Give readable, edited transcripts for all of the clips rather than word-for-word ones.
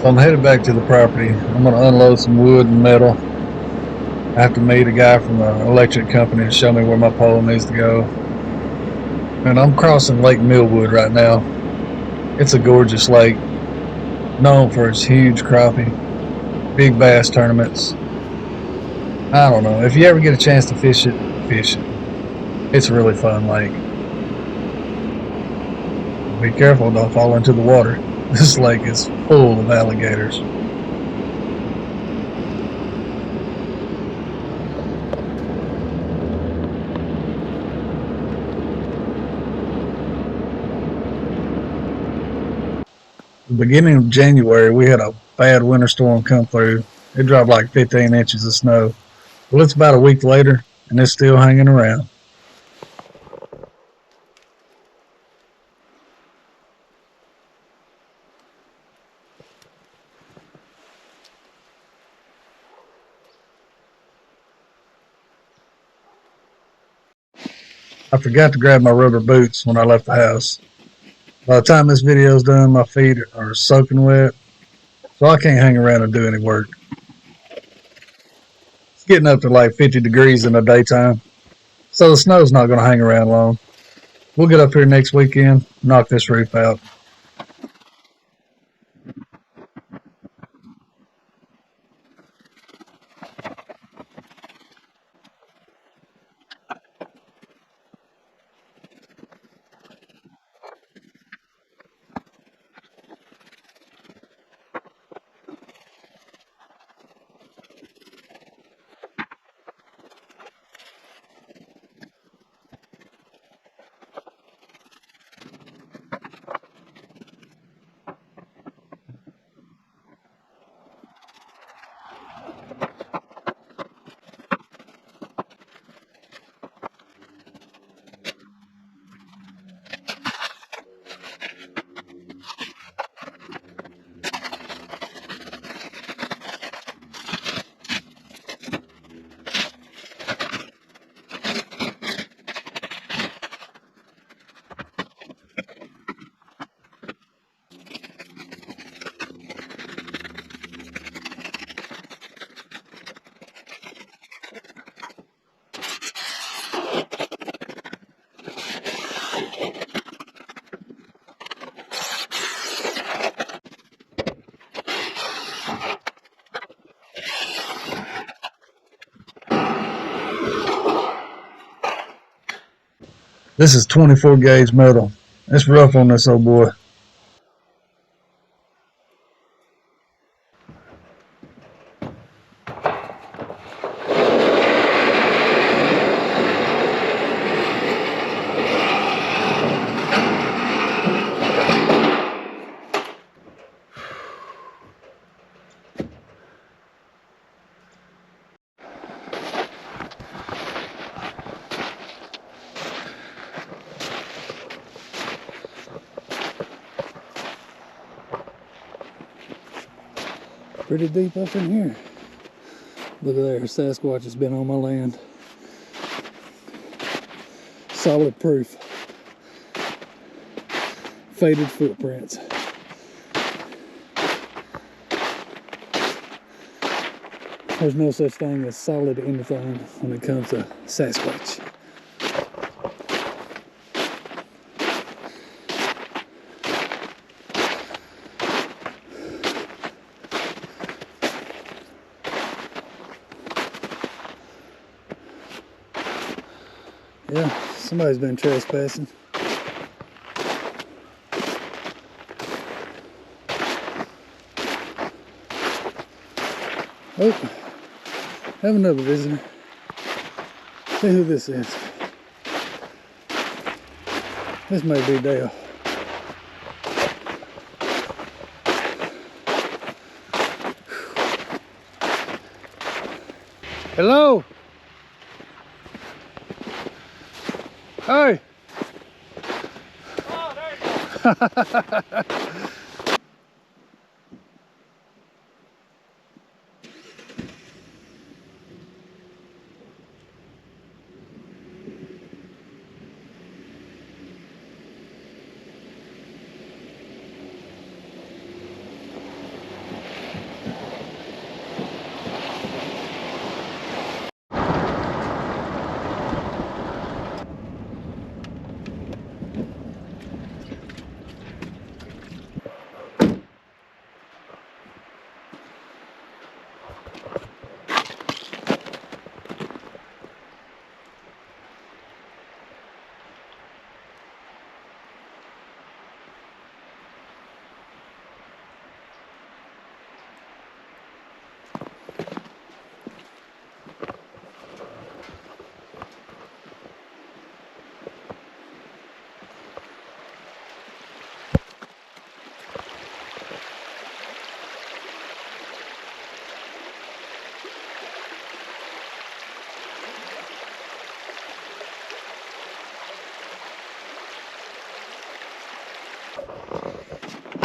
I'm headed back to the property. I'm going to unload some wood and metal. I have to meet a guy from the electric company to show me where my pole needs to go. And I'm crossing Lake Millwood right now. It's a gorgeous lake, known for its huge crappie, big bass tournaments. I don't know. If you ever get a chance to fish it, fish it. It's a really fun lake. Be careful, don't fall into the water. This lake is full of alligators. The beginning of January, we had a bad winter storm come through. It dropped like 15 inches of snow. Well, it's about a week later, and it's still hanging around. I forgot to grab my rubber boots when I left the house. By the time this video is done, my feet are soaking wet, so I can't hang around and do any work. It's getting up to like 50 degrees in the daytime, so the snow's not going to hang around long. We'll get up here next weekend, knock this roof out. This is 24 gauge metal. It's rough on this old boy. Pretty deep up in here. Look at there, Sasquatch has been on my land. Solid proof. Faded footprints. There's no such thing as solid anything when it comes to Sasquatch. Yeah, somebody's been trespassing. Oh, have another visitor. See who this is. This may be Dale. Hello. Hey. Oh, there you go.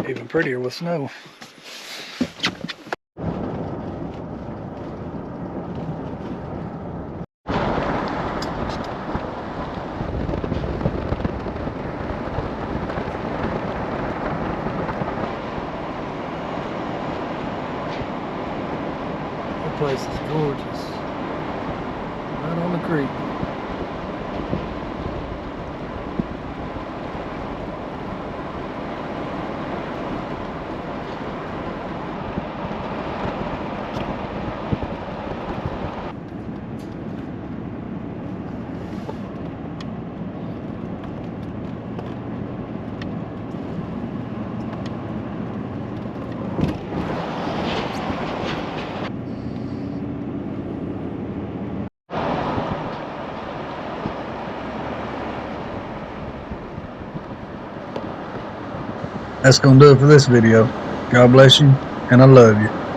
Even prettier with snow. That place is gorgeous. Right on the creek. That's going to do it for this video. God bless you, and I love you.